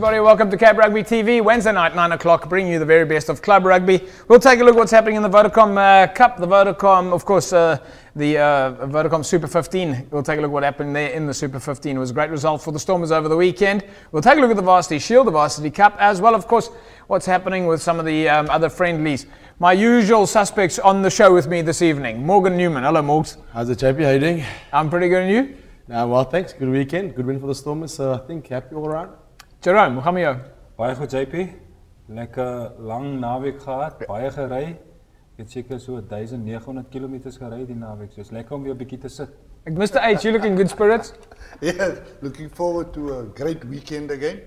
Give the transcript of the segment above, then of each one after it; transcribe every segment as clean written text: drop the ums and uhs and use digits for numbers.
everybody. Welcome to Cape Rugby TV. Wednesday night, 9 o'clock, bringing you the very best of club rugby. We'll take a look at what's happening in the Vodacom Cup. The Vodacom, of course, the Vodacom Super 15. We'll take a look at what happened there in the Super 15. It was a great result for the Stormers over the weekend. We'll take a look at the Varsity Shield, the Varsity Cup, as well, of course, what's happening with some of the other friendlies. My usual suspects on the show with me this evening. Morgan Newman. Hello, Morgs. How's it, JP? How you doing? I'm pretty good, and you? Well, thanks. Good weekend. Good win for the Stormers. So I think happy all around. Jerome, hoe gaan met jou? Baie goed, JP. Lekker lang naweek gehad, baie gery. Ek het seker so 1900 kilometers gery die naweek. So is lekker om weer 'n bietjie te sit. Mr. H, you looking good spirits? Yeah, looking forward to a great weekend again.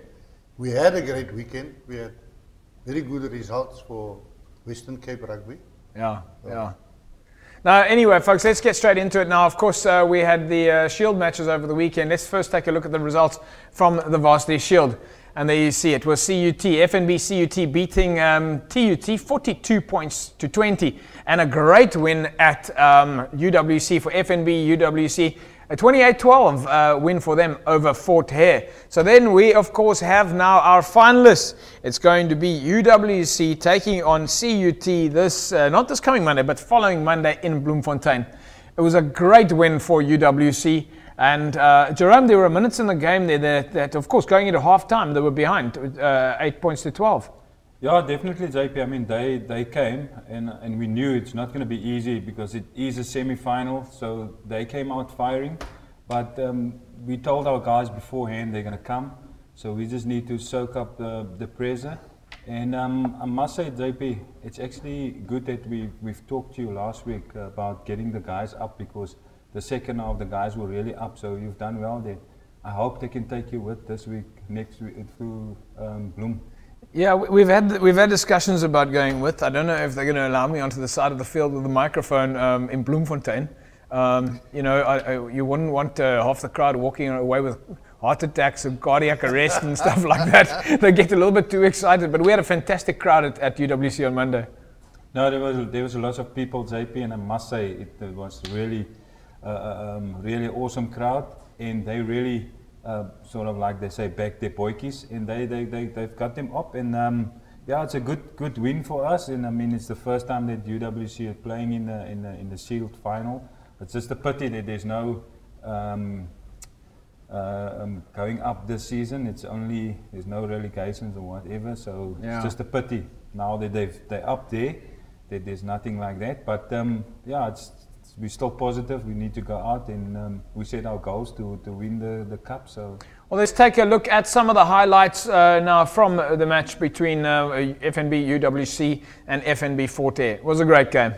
We had a great weekend. We had very good results for Western Cape Rugby. Yeah. Now, anyway, folks, let's get straight into it now. Of course, we had the Shield matches over the weekend. Let's first take a look at the results from the Varsity Shield. And there you see it was CUT, FNB CUT beating TUT 42 points to 20. And a great win at UWC for FNB UWC. A 28-12 win for them over Fort Hare. So then we, of course, have now our finalists. It's going to be UWC taking on CUT this, not this coming Monday, but following Monday in Bloemfontein. It was a great win for UWC. And Jerome, there were minutes in the game there that of course, going into half-time, they were behind 8 points to 12. Yeah, definitely, JP. I mean, they came, and we knew it's not going to be easy because it is a semi-final, so they came out firing. But we told our guys beforehand they're going to come, so we just need to soak up the pressure. And I must say, JP, it's actually good that we've talked to you last week about getting the guys up, because the second half the guys were really up, so you've done well there. I hope they can take you with this week, next week through Bloem. Yeah, we've had discussions about going with. I don't know if they're going to allow me onto the side of the field with a microphone in Bloemfontein. You know, you wouldn't want half the crowd walking away with heart attacks and cardiac arrest and stuff like that. They get a little bit too excited. But we had a fantastic crowd at UWC on Monday. No, there was a lot of people, JP, and I must say it was really really awesome crowd, and they really. Sort of like they say, back their boykies, and they've got them up, and yeah, it's a good win for us. And I mean, it's the first time that UWC is playing in the Shield final. It's just a pity that there's no going up this season. There's no relegations or whatever. So yeah. It's just a pity now that they're up there that there's nothing like that. But yeah, we're still positive. We need to go out, and we set our goals to win the cup. So, well, let's take a look at some of the highlights now from the match between FNB UWC and FNB Fort Hare. It was a great game.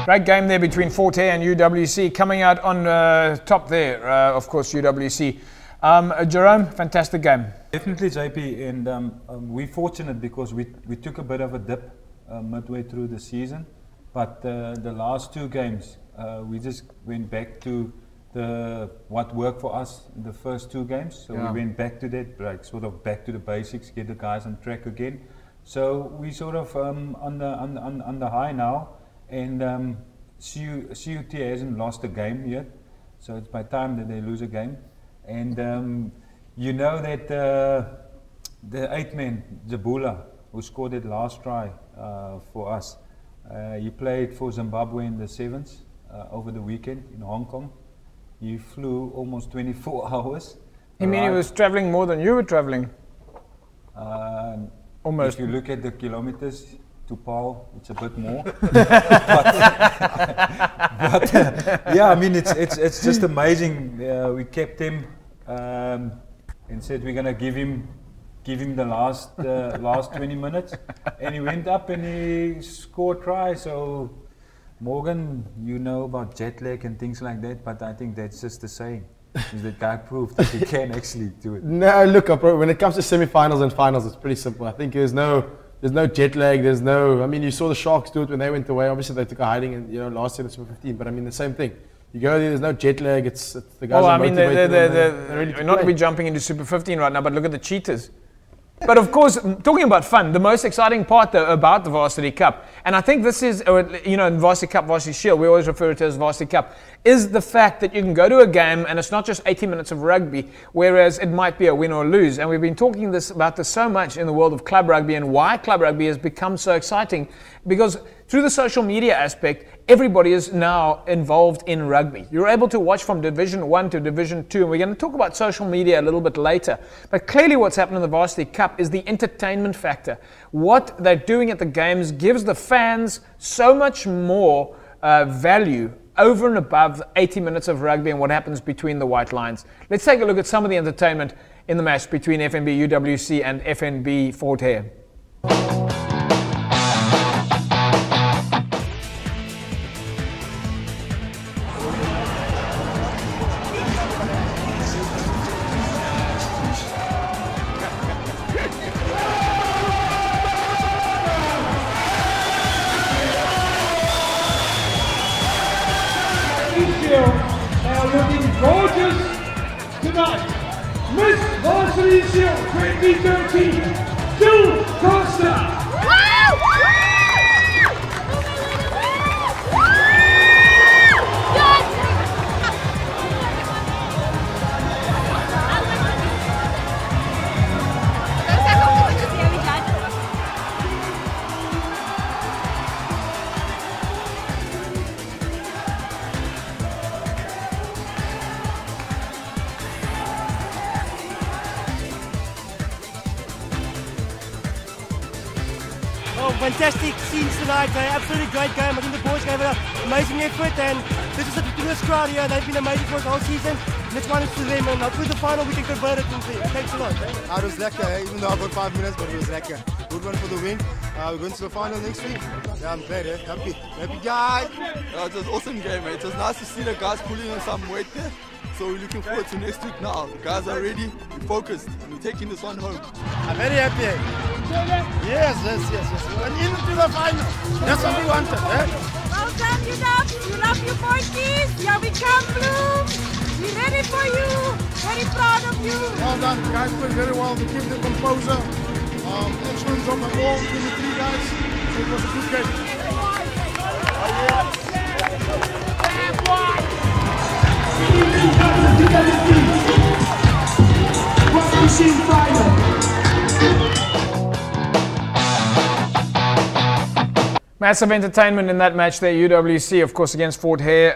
Great game there between Fort Hare and UWC. Coming out on top there, of course, UWC. Jerome, fantastic game. Definitely, JP, and we're fortunate because we took a bit of a dip midway through the season, but the last two games we just went back to what worked for us in the first two games. So we went back to that, like sort of back to the basics, get the guys on track again. So we sort of on the high now, and CUT hasn't lost a game yet, so it's by time that they lose a game. And you know that the 8-man, Jabula, who scored that last try for us, he played for Zimbabwe in the sevens over the weekend in Hong Kong. He flew almost 24 hours. You mean he was traveling more than you were traveling? Almost. If you look at the kilometers to Paul, it's a bit more. Yeah, I mean, it's just amazing. We kept him and said we're gonna give him the last 20 minutes, and he went up and he scored try. So Morgan, you know about jet lag and things like that, but I think that's just the saying. Is that guy proved that he can actually do it? No, look, when it comes to semi-finals and finals, it's pretty simple. I think there's no jet lag. I mean, you saw the Sharks do it when they went away. Obviously, they took a hiding, and last year in Super 15. But I mean, the same thing. You go there, there's no jet lag. It's the guys. Well, I mean, they're not to be jumping into Super 15 right now, but look at the cheaters. But of course, talking about fun, the most exciting part though about the Varsity Cup, and I think this is, in Varsity Cup, Varsity Shield, we always refer to it as Varsity Cup, is the fact that you can go to a game and it's not just 80 minutes of rugby, whereas it might be a win or lose. And we've been talking about this so much in the world of club rugby and why club rugby has become so exciting, because through the social media aspect, everybody is now involved in rugby. You're able to watch from Division 1 to Division 2, and we're going to talk about social media a little bit later. But clearly what's happened in the Varsity Cup is the entertainment factor. What they're doing at the games gives the fans so much more value over and above the 80 minutes of rugby and what happens between the white lines. Let's take a look at some of the entertainment in the match between FNB UWC and FNB Fort Hare. They are looking gorgeous tonight. Miss Varsity Shield 2013, Jill Costa. Oh, fantastic scenes tonight. Absolutely great game. I think the boys gave it an amazing effort, and this is a tremendous crowd here. They've been amazing for the whole season. Let's run it to them, and hopefully the final we can convert it into. Thanks a lot. It was lekker, even though I got 5 minutes, but it was lekker. Good one for the win. We're going to the final next week. Yeah, I'm glad, happy. Happy guys. It was an awesome game, mate. It was nice to see the guys pulling on some weight there. So we're looking forward to next week now. The guys are ready, we're focused, and we're taking this one home. I'm very happy. Yes. And into the final. That's what we wanted. Well done, you love your boys. Here we come, Blue. We're ready for you. Very proud of you. Well done, guys played very well. They kept the composure. Excellent job at all between the three guys. So it was a good game. Massive entertainment in that match there, UWC, of course, against Fort Hare.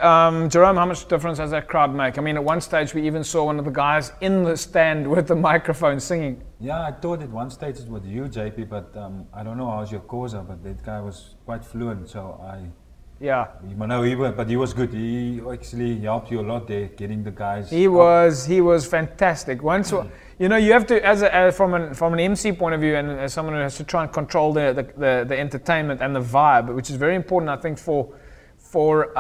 Jerome, how much difference does that crowd make? I mean, at one stage, we even saw one of the guys in the stand with the microphone singing. Yeah, I thought at one stage it was you, JP, but I don't know how's your causa, but that guy was quite fluent, so Yeah. But he was good. He actually helped you a lot there, getting the guys. He was fantastic. Once, you have to, from an MC point of view, and as someone who has to try and control the entertainment and the vibe, which is very important, I think, for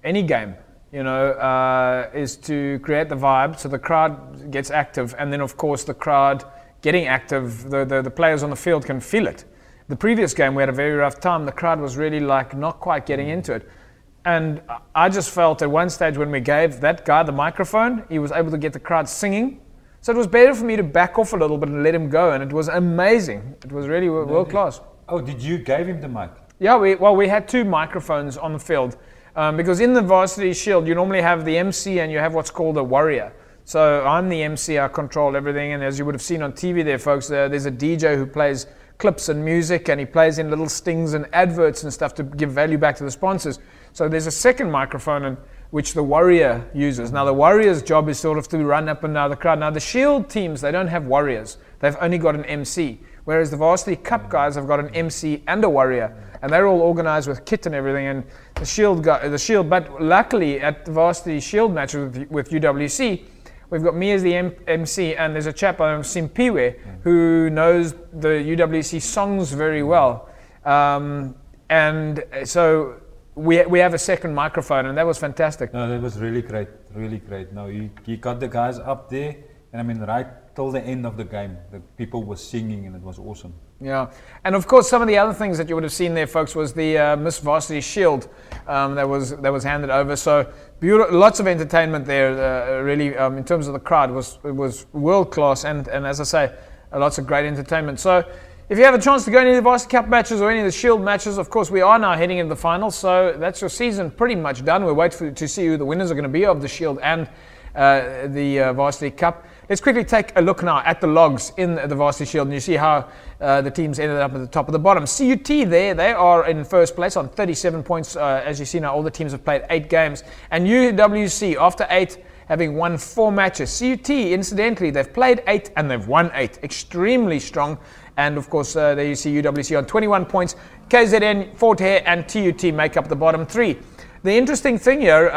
any game, you know, is to create the vibe so the crowd gets active, and then of course the crowd getting active, the players on the field can feel it. The previous game we had a very rough time. The crowd was really like not quite getting into it. And I just felt at one stage when we gave that guy the microphone, he was able to get the crowd singing. So it was better for me to back off a little bit and let him go, and it was amazing. It was really world class. Oh, did you give him the mic? Yeah, we had 2 microphones on the field because in the Varsity Shield you normally have the MC and you have what's called a warrior. So I'm the MC, I control everything, and as you would have seen on TV there, folks, there's a DJ who plays clips and music, and he plays in little stings and adverts and stuff to give value back to the sponsors. So there's a second microphone which the warrior uses. Now the warrior's job is sort of to run up and down the crowd. Now the Shield teams, they don't have warriors. They've only got an MC. Whereas the Varsity Cup guys have got an MC and a warrior. And they're all organized with kit and everything. And the Shield, but luckily at the Varsity Shield match with UWC, we've got me as the MC, and there's a chap, Simpiwe, who knows the UWC songs very well. And so we have a second microphone, and that was fantastic. No, that was really great, really great. No, he got the guys up there, and I mean, right till the end of the game, the people were singing, and it was awesome. Yeah, and of course, some of the other things that you would have seen there, folks, was the Miss Varsity Shield that was handed over. So lots of entertainment there, really, in terms of the crowd. It was world class, and as I say, lots of great entertainment. So if you have a chance to go into the Varsity Cup matches or any of the Shield matches, of course, we are now heading into the finals. So that's your season pretty much done. We'll wait to see who the winners are going to be of the Shield and the Varsity Cup. Let's quickly take a look now at the logs in the Varsity Shield, and you see how the teams ended up at the top of the bottom. CUT there, they are in first place on 37 points. As you see now, all the teams have played 8 games. And UWC, after 8, having won 4 matches. CUT, incidentally, they've played 8 and they've won 8. Extremely strong. And of course, there you see UWC on 21 points. KZN, Fort Hare, and TUT make up the bottom 3. The interesting thing here,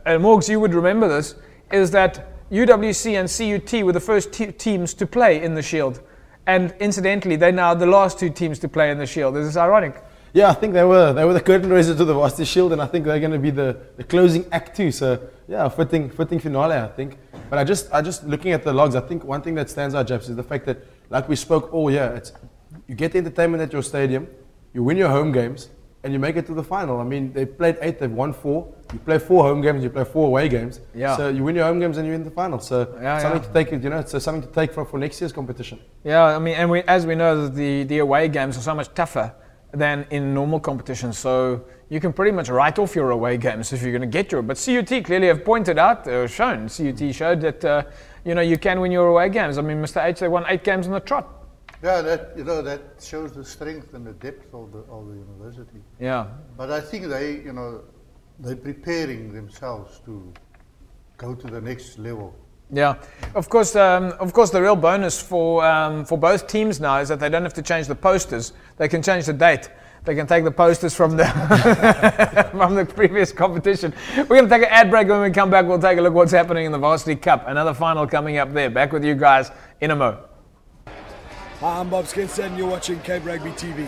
Morgs, you would remember this, is that UWC and CUT were the first teams to play in the Shield. And incidentally, they're now the last 2 teams to play in the Shield. This is ironic. Yeah, I think they were the curtain raisers to the Varsity Shield, and I think they're going to be the closing act too. So yeah, fitting finale, I think. But I just looking at the logs, I think one thing that stands out, Japs, is the fact that, like we spoke all year, you get the entertainment at your stadium, you win your home games, and you make it to the final. I mean, they played 8, they've won 4. You play 4 home games, you play 4 away games. Yeah. So you win your home games and you're in the final. So something to take, it's something to take for next year's competition. Yeah, I mean, and as we know, the away games are so much tougher than in normal competitions. So you can pretty much write off your away games if you're going to get your. But CUT clearly have pointed out, CUT showed that you can win your away games. I mean, Mr. H, they won 8 games on the trot. Yeah, that shows the strength and the depth of the university. Yeah. But I think they're preparing themselves to go to the next level. Yeah, of course. The real bonus for both teams now is that they don't have to change the posters. They can change the date. They can take the posters from the from the previous competition. We're going to take an ad break. When we come back, we'll take a look what's happening in the Varsity Cup. Another final coming up there. Back with you guys in a mo. Hi, I'm Bob Skinson and you're watching Cape Rugby TV.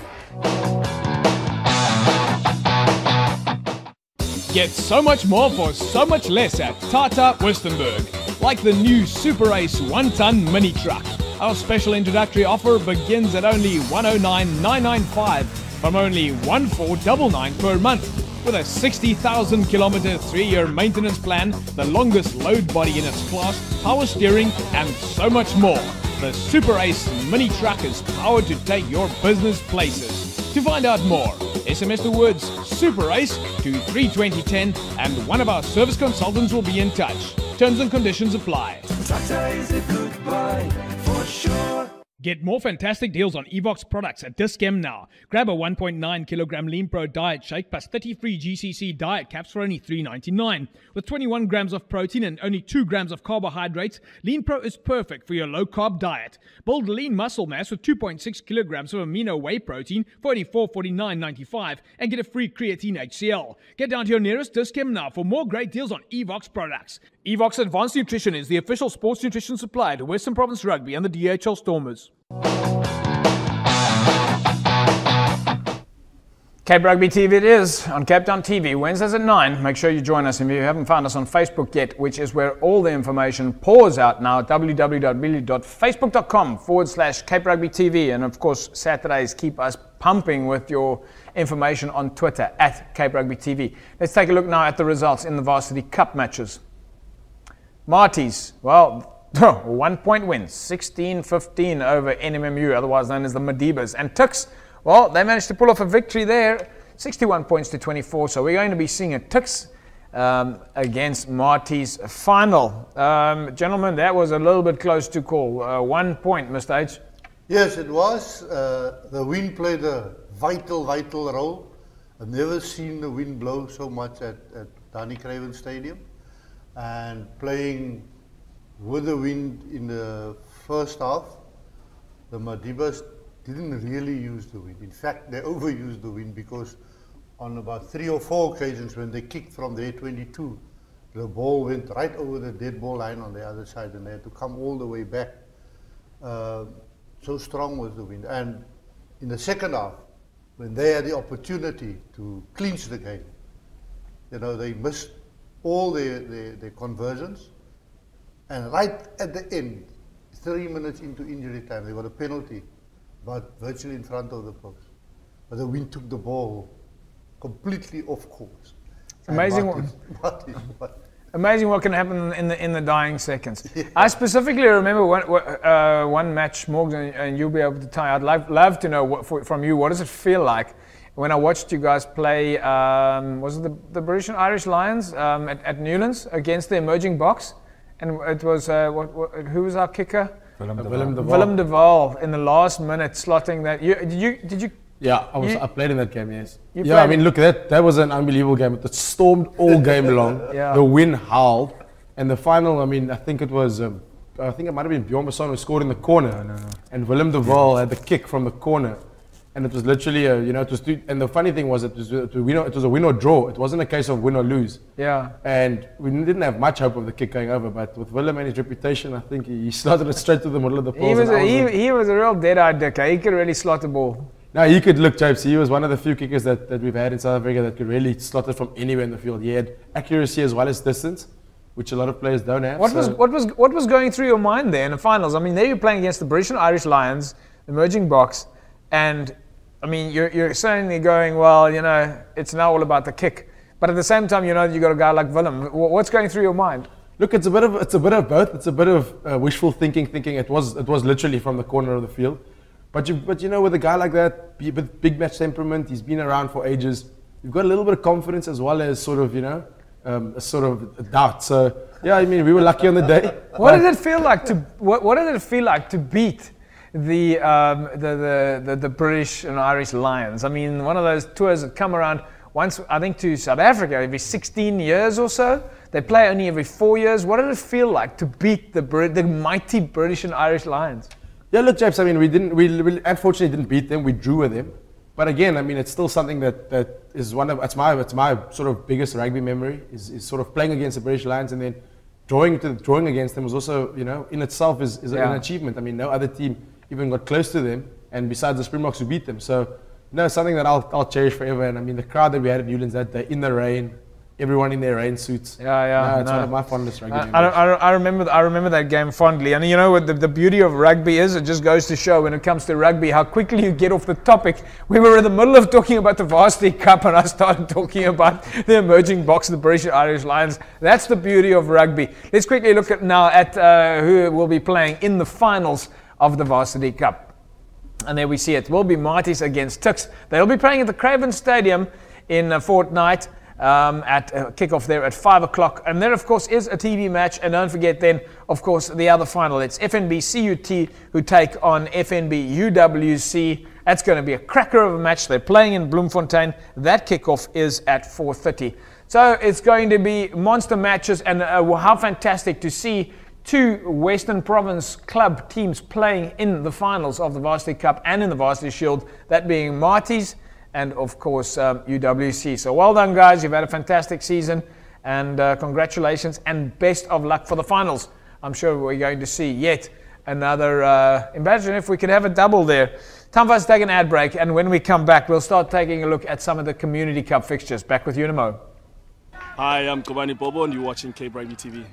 Get so much more for so much less at Tata Westenburg. Like the new Super Ace 1-ton mini truck. Our special introductory offer begins at only $109,995 from only $1,499 per month. With a 60,000 kilometer 3-year maintenance plan, the longest load body in its class, power steering and so much more. The Super Ace mini truck is powered to take your business places. To find out more, SMS the words Super Ace to 32010 and one of our service consultants will be in touch. Terms and conditions apply. Tractor is a good buy for sure. Get more fantastic deals on Evox products at Dis-Chem now. Grab a 1.9 kilogram Lean Pro diet shake plus 30 free GCC diet caps for only $3.99. With 21 grams of protein and only 2 grams of carbohydrates, Lean Pro is perfect for your low-carb diet. Build lean muscle mass with 2.6 kilograms of amino whey protein for only $449.95 and get a free creatine HCl. Get down to your nearest Dis-Chem now for more great deals on Evox products. Evox Advanced Nutrition is the official sports nutrition supplier to Western Province Rugby and the DHL Stormers. Cape Rugby TV it is, on Cape Town TV, Wednesdays at 9. Make sure you join us. If you haven't found us on Facebook yet, which is where all the information pours out now, www.facebook.com/Cape Rugby TV. And of course, Saturdays keep us pumping with your information on Twitter at Cape Rugby TV. Let's take a look now at the results in the Varsity Cup matches. Marties, well, 1 point win, 16-15 over NMMU, otherwise known as the Madibas. And Tuks, well, they managed to pull off a victory there, 61 points to 24. So we're going to be seeing a Tuks against Marties final. Gentlemen, that was a little bit close to call. 1 point, Mr. H. Yes, it was. The wind played a vital role. I've never seen the wind blow so much at Danny Craven Stadium. And playing with the wind in the first half, the Madibas didn't really use the wind. In fact, they overused the wind because on about 3 or 4 occasions when they kicked from their 22, the ball went right over the dead ball line on the other side and they had to come all the way back. So strong was the wind. And in the second half, when they had the opportunity to clinch the game, you know, they missed all their conversions. And right at the end, 3 minutes into injury time, they got a penalty, but virtually in front of the post. But the wind took the ball completely off course. It's amazing what can happen in the dying seconds. Yeah. I specifically remember one match, Morgan, and you'll be able to tell. I'd love to know from you, what does it feel like when I watched you guys play, was it the British and Irish Lions at Newlands against the emerging box? And it was, who was our kicker? Willem de Waal in the last minute slotting that. Did you? Yeah, I played in that game, yes. Yeah, I mean, look, that was an unbelievable game. It stormed all game long. Yeah. The wind howled. And the final, I mean, I think it was, I think it might have been Bjorn Besson who scored in the corner. No. And Willem de Waal had the kick from the corner. And it was literally, and the funny thing was, it was a win or draw. It wasn't a case of win or lose. Yeah. And we didn't have much hope of the kick going over, but with Willem and his reputation, I think he slotted it straight to the middle of the post. He was a real dead-eyed dick. He could really slot the ball. No, he could look, Japes. He was one of the few kickers that we've had in South Africa that could really slot it from anywhere in the field. He had accuracy as well as distance, which a lot of players don't have. What was going through your mind there in the finals? I mean, there you're playing against the British and Irish Lions, the emerging box, and I mean, you're certainly going, well, you know, it's now all about the kick. But at the same time, you know, you got a guy like Willem. What's going through your mind? Look, it's a bit of both. It's a bit of wishful thinking it was literally from the corner of the field. But you know, with a guy like that, with big match temperament, he's been around for ages. You've got a little bit of confidence as well as sort of, you know, a sort of a doubt. So yeah, I mean, we were lucky on the day. What did it feel like to beat the British and Irish Lions? I mean, one of those tours that come around once, I think, to South Africa every 16 years or so. They play only every 4 years. What did it feel like to beat the mighty British and Irish Lions? Yeah, look, Japes, I mean, we unfortunately didn't beat them. We drew with them. But again, I mean, it's still something that is it's my sort of biggest rugby memory is sort of playing against the British Lions, and then drawing against them was also, you know, in itself is an achievement. I mean, no other team even got close to them, and besides the Springboks who beat them. So, no, something that I'll cherish forever. And I mean, the crowd that we had at Newlands that day in the rain, everyone in their rain suits. Yeah. It's one of my fondest rugby memories. I remember that game fondly. And you know what the beauty of rugby is? It just goes to show when it comes to rugby how quickly you get off the topic. We were in the middle of talking about the Varsity Cup and I started talking about the emerging box, the British Irish Lions. That's the beauty of rugby. Let's quickly look at who will be playing in the finals of the Varsity Cup. And there we see it. Will be Marties against Tuks. They'll be playing at the Craven Stadium in a fortnight. At kickoff there at 5 o'clock. And there, of course, is a TV match. And don't forget then, of course, the other final. It's FNB CUT who take on FNB UWC. That's going to be a cracker of a match. They're playing in Bloemfontein. That kickoff is at 4:30. So it's going to be monster matches. And how fantastic to see two Western Province club teams playing in the finals of the Varsity Cup and in the Varsity Shield. That being Marties and of course UWC. So well done, guys. You've had a fantastic season, and congratulations and best of luck for the finals. I'm sure we're going to see yet another. Imagine if we could have a double there. Time for us to take an ad break, and when we come back, we'll start taking a look at some of the Community Cup fixtures. Back with you in a mo. Hi, I'm Kobani Bobo, and you're watching Cape Rugby TV.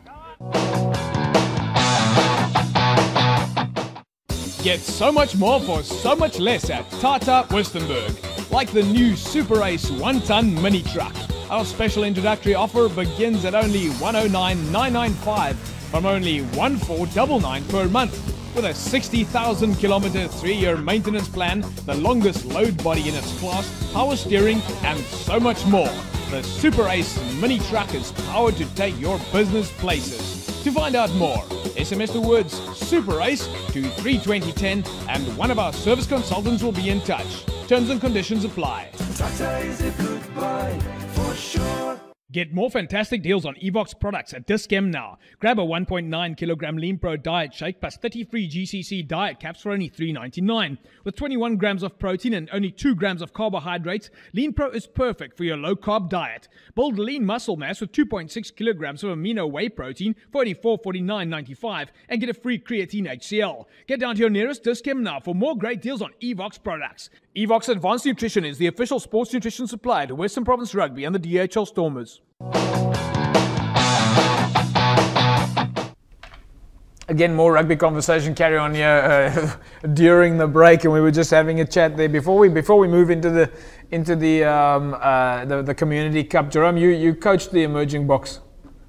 Get so much more for so much less at Tata Westenburg, like the new Super Ace 1-ton mini truck. Our special introductory offer begins at only 109,995 from only 1499 per month. With a 60,000 kilometer 3-year maintenance plan, the longest load body in its class, power steering, and so much more. The Super Ace mini truck is powered to take your business places. To find out more, SMS the words Super Ace to 32010 and one of our service consultants will be in touch. Terms and conditions apply. Tata is a good buy for sure. Get more fantastic deals on Evox products at Dis-Chem now. Grab a 1.9 kilogram Lean Pro diet shake plus 30 free GCC diet caps for only $3.99. With 21 grams of protein and only 2 grams of carbohydrates, Lean Pro is perfect for your low-carb diet. Build lean muscle mass with 2.6 kilograms of amino whey protein for only $449.95 and get a free creatine HCl. Get down to your nearest Dis-Chem now for more great deals on Evox products. Evox Advanced Nutrition is the official sports nutrition supplier to Western Province Rugby and the DHL Stormers. Again, more rugby conversation carry on here during the break, and we were just having a chat there before we move into the Community Cup. Jerome, you coached the emerging box.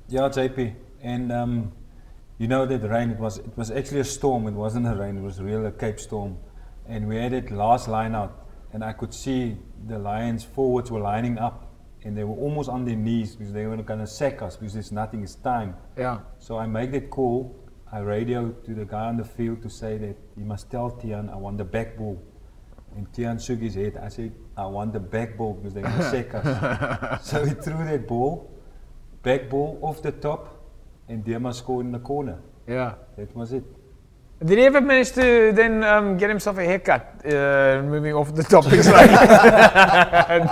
Yeah, JP, and you know that rain. It was actually a storm. It wasn't a rain. It was a Cape storm, and we had it last line out, and I could see the Lions forwards were lining up. And they were almost on their knees because they were going to sack us because there's nothing, it's time. Yeah. So I make that call. I radioed to the guy on the field to say that you must tell Tian I want the back ball. And Tian shook his head. I said, I want the back ball because they're going to sack us. So he threw that ball, back ball off the top, and Dema scored in the corner. Yeah. That was it. Did he ever manage to then get himself a haircut? Moving off the topics like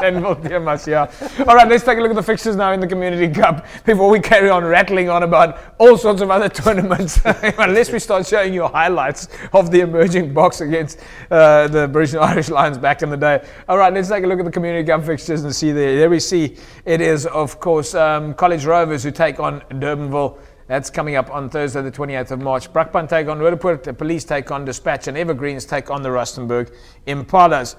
then we'll be much, yeah. All right, let's take a look at the fixtures now in the Community Cup before we carry on rattling on about all sorts of other tournaments. Unless we start showing you highlights of the emerging box against the British and Irish Lions back in the day. All right, let's take a look at the Community Cup fixtures and see there. There we see it is, of course, College Rovers who take on Durbanville. That's coming up on Thursday, the 28th of March. Brakpan take on Roodepoort, Police take on Dispatch, and Evergreens take on the Rustenburg Impalas.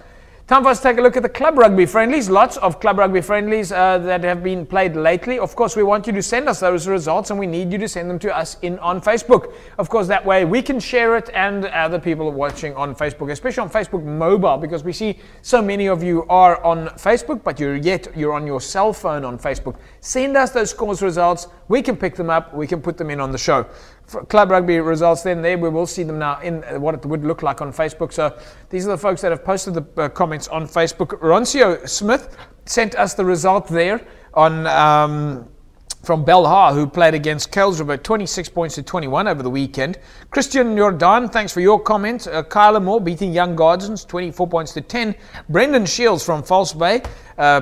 Time for us to take a look at the club rugby friendlies. Lots of club rugby friendlies that have been played lately. Of course, we want you to send us those results, and we need you to send them to us on Facebook. Of course, that way we can share it and other people watching on Facebook, especially on Facebook mobile, because we see so many of you are on Facebook, but you're on your cell phone on Facebook. Send us those scores results. We can pick them up. We can put them in on the show. For club rugby results, then there we will see them now in what it would look like on Facebook. So these are the folks that have posted the comments on Facebook. Roncio Smith sent us the result there on from Belhar, who played against Kales River, 26 points to 21 over the weekend. Christian Jordan, thanks for your comment. Kyla Moore beating Young Gardens, 24 points to 10. Brendan Shields from False Bay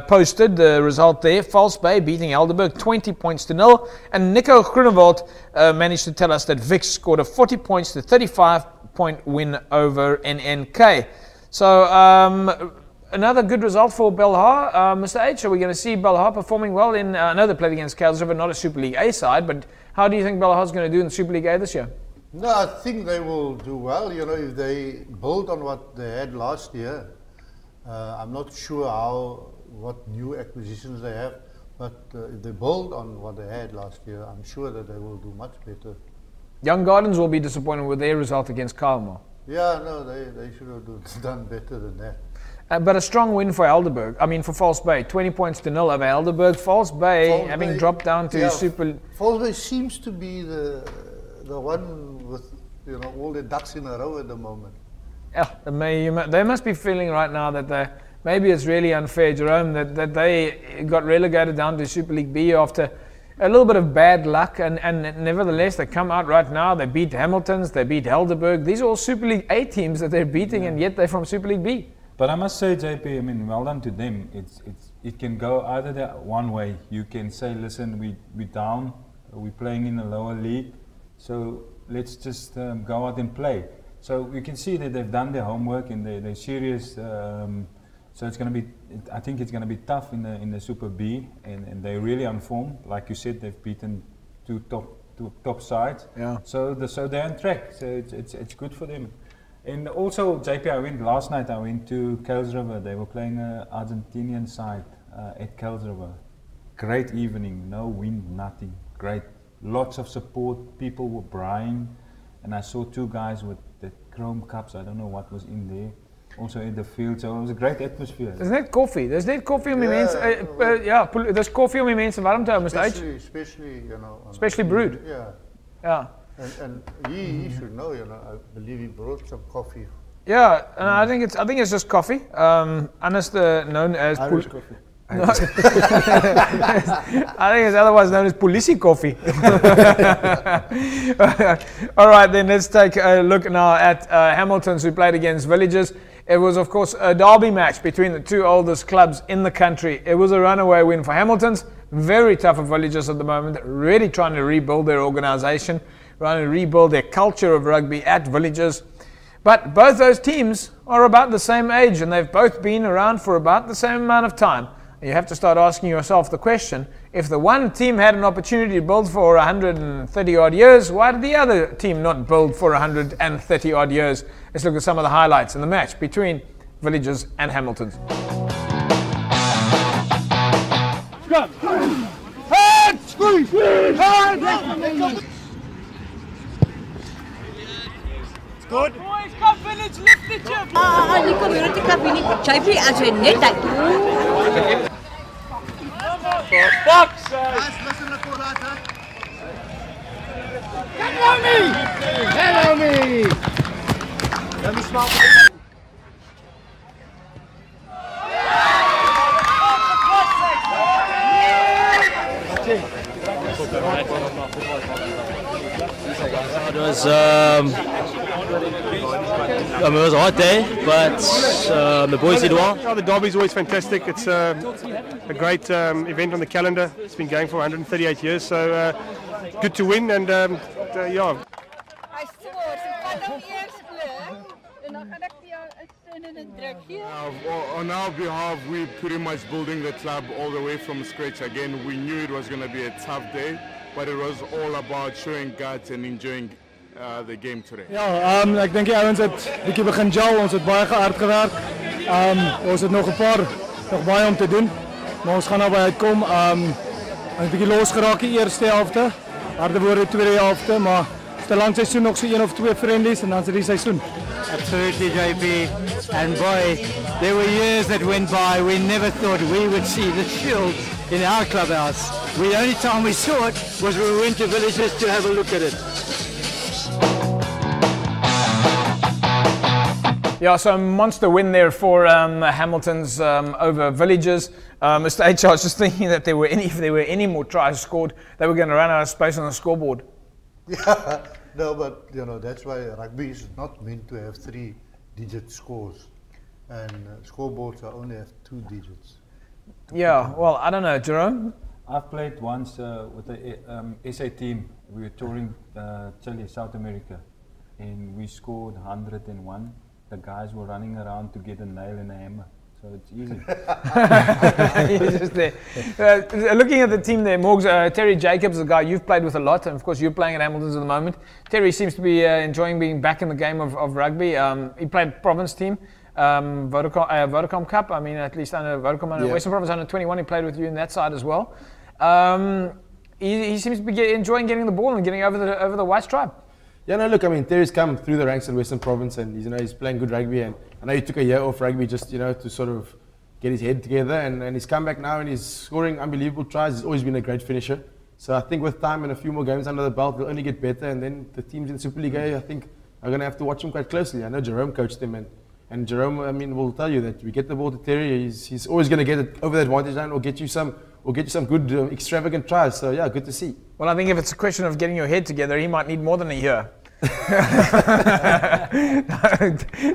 posted the result there. False Bay beating Helderberg, 20 points to 0. And Nico Grunewald managed to tell us that Vix scored a 40 points to 35 point win over NNK. So another good result for Belhar. Mr. H, are we going to see Belhar performing well in, I know they played against Kales River, not a Super League A side, but how do you think Belhar is going to do in the Super League A this year? No, I think they will do well, you know, if they build on what they had last year. I'm not sure what new acquisitions they have, but if they build on what they had last year, I'm sure that they will do much better. Young Gardens will be disappointed with their result against Kalmar. Yeah, no, they should have done better than that. But a strong win for Helderberg. I mean, for False Bay, 20 points to 0 over Helderberg. False Bay having dropped down to Super. False Bay seems to be the one with, you know, all the ducks in a row at the moment. Yeah, they must be feeling right now that maybe it's really unfair, Jerome, that they got relegated down to Super League B after a little bit of bad luck, and nevertheless they come out right now. They beat Hamiltons, they beat Helderberg. These are all Super League A teams that they're beating, and yet they're from Super League B. But I must say, JP, I mean, well done to them. It can go either that one way. You can say, listen, we're down, we're playing in a lower league, so let's just go out and play. So you can see that they've done their homework and they're serious. So it's going to be, I think it's going to be tough in the Super B, and they're really on form. Like you said, they've beaten two top sides. Yeah. So they're on track. So it's good for them. And also, JP, last night I went to Kels River. They were playing an Argentinian side at Kels River. Great evening, no wind, nothing. Great, lots of support. People were braying, and I saw two guys with the chrome cups. I don't know what was in there. Also in the field, so it was a great atmosphere. There's net koffie. There's net koffie om die mense there's koffie om die mense warm te hou, especially, you know, especially brewed. Yeah. And he should know, you know. I believe he brought some coffee. Yeah, and I think it's just coffee. Anders known as Irish coffee. No. I think it's otherwise known as police coffee. All right, then let's take a look now at Hamiltons, who played against Villagers. It was, of course, a derby match between the two oldest clubs in the country. It was a runaway win for Hamiltons. Very tough for Villagers at the moment, really trying to rebuild their organisation, trying to rebuild their culture of rugby at Villagers. But both those teams are about the same age, and they've both been around for about the same amount of time. You have to start asking yourself the question, if the one team had an opportunity to build for 130 odd years, why did the other team not build for 130 odd years? Let's look at some of the highlights in the match between Villagers and Hamiltons. Hand, squeeze! Hand! Good. Boys, come Village, lift the chip! Die community club, we need JP as a net that. For fuck's sake! Hello me! Hello me! Let me smile. It was it was a hot day, but the boys did well. The derby is always fantastic. It's a great event on the calendar. It's been going for 138 years, so good to win, and yeah. On our behalf, we're pretty much building the club all the way from scratch again. We knew it was going to be a tough day, but it was all about showing guts and enjoying the game today. Ja, ek dink die ouens het bietjie begin gel, ons het baie hard gewerk. Ons het nog baie om te doen, maar ons gaan naby uitkom. Ons het bietjie los geraak die eerste helfte. Harde woorde tweede helfte, maar te lang seisoen nog so 1 of 2 friendlies en dan is die seisoen. Absolutely, JP. And boy, there were years that went by. We never thought we would see the Shield in our clubhouse. The only time we saw it was when we went to Villagers to have a look at it. Yeah, so a monster win there for Hamiltons over Villagers. Mr. H, I was just thinking that if there were any more tries scored, they were going to run out of space on the scoreboard. Yeah, no, but you know, that's why rugby is not meant to have 3-digit scores, and scoreboards only have 2 digits. Yeah, well, I don't know, Jerome? I've played once with the SA team. We were touring Chile, South America, and we scored 101. The guys were running around to get a nail and a hammer, so it's easy. He's just there. Looking at the team there, Morgs, Terry Jacobs, the guy you've played with a lot, and of course you're playing at Hamiltons at the moment. Terry seems to be enjoying being back in the game of rugby. He played province team, Vodacom Cup, I mean at least under Vodacom, under Western Province under 21, he played with you in that side as well. He seems to be enjoying getting the ball and getting over the white stripe. Yeah, no, look, I mean, Terry's come through the ranks in Western Province, and he's playing good rugby, and I know he took a year off rugby just, to sort of get his head together, and he's come back now and he's scoring unbelievable tries. He's always been a great finisher. So I think with time and a few more games under the belt, he'll only get better, and then the teams in Super League, I think, are going to have to watch him quite closely. I know Jerome coached him, and Jerome, I mean, will tell you that we get the ball to Terry, he's always going to get it over the advantage line or get you some good extravagant tries. So yeah, good to see. Well, I think if it's a question of getting your head together, he might need more than a year.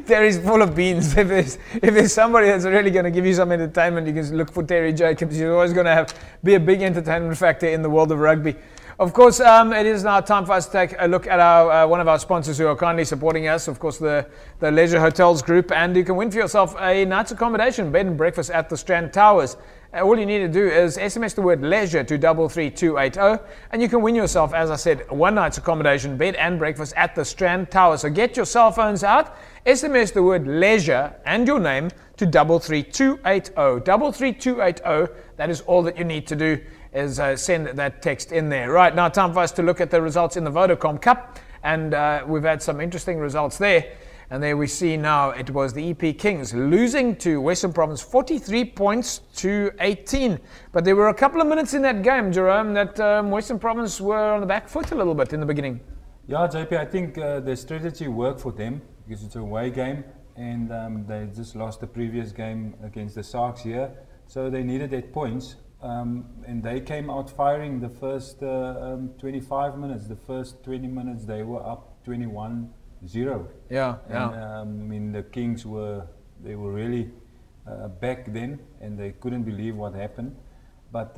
Terry's full of beans. If there's somebody that's really going to give you some entertainment, you can look for Terry Jacobs. He's always going to be a big entertainment factor in the world of rugby. Of course, it is now time for us to take a look at our one of our sponsors who are kindly supporting us. Of course, the Leisure Hotels Group, and you can win for yourself a night's accommodation, bed and breakfast at the Strand Towers. All you need to do is SMS the word leisure to 33280, and you can win yourself, as I said, one night's accommodation, bed and breakfast at the Strand Towers. So get your cell phones out, SMS the word leisure and your name to 33280. 33280. That is all that you need to do, is send that text in there. Right, now time for us to look at the results in the Vodacom Cup, and we've had some interesting results there. And there we see now it was the EP Kings losing to Western Province 43 points to 18. But there were a couple of minutes in that game, Jerome, that Western Province were on the back foot a little bit in the beginning. Yeah, JP, I think the strategy worked for them because it's a away game, and they just lost the previous game against the Sharks here. So they needed their points, and they came out firing the first 25 minutes. The first 20 minutes they were up 21-0. Yeah, and, I mean, the Kings were really back then, and they couldn't believe what happened. But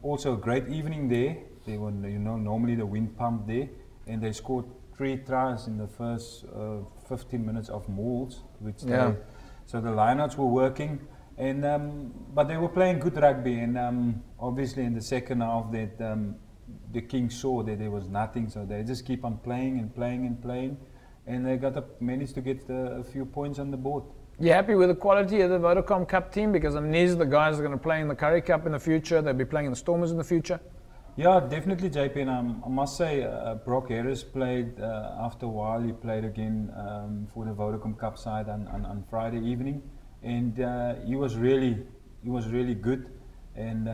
also a great evening there. They were, normally the wind pumped there, and they scored 3 tries in the first 15 minutes of mauls, which so the lineouts were working. And but they were playing good rugby, and obviously in the second half that the Kings saw that there was nothing, so they just keep on playing and playing and playing, and they managed to get a few points on the board. You happy with the quality of the Vodacom Cup team? Because these are the guys that are going to play in the Currie Cup in the future. They'll be playing in the Stormers in the future. Yeah, definitely, JP. And I must say, Brock Harris played after a while. He played again for the Vodacom Cup side on Friday evening. And he was really good, and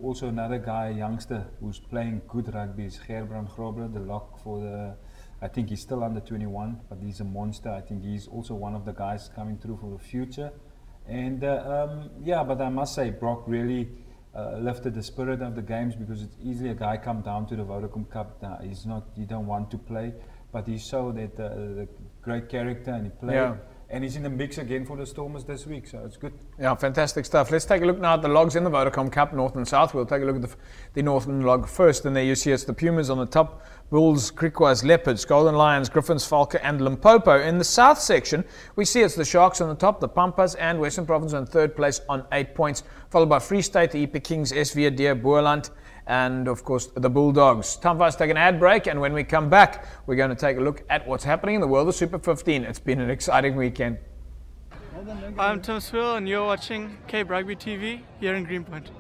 also another guy, a youngster, who's playing good rugby is Gerbrand Grobler, the lock for the. I think he's still under 21, but he's a monster. I think he's also one of the guys coming through for the future. And but I must say, Brock really lifted the spirit of the games, because it's easily a guy come down to the Vodacom Cup. He don't want to play, but he showed that the great character, and he played. Yeah. And he's in the mix again for the Stormers this week, so it's good. Yeah, fantastic stuff. Let's take a look now at the logs in the Vodacom Cup, North and South. We'll take a look at the Northern log first, and there you see it's the Pumas on the top, Bulls, Griquas, Leopards, Golden Lions, Griffins, Falca, and Limpopo. In the South section, we see it's the Sharks on the top, the Pampas, and Western Province on third place on 8 points, followed by Free State, the EP Kings, SV Deer, Boerland, and of course the Bulldogs. Time for us to take an ad break, and when we come back, we're going to take a look at what's happening in the world of Super 15. It's been an exciting weekend. I'm Tim Swill, and you're watching Cape Rugby TV here in Greenpoint.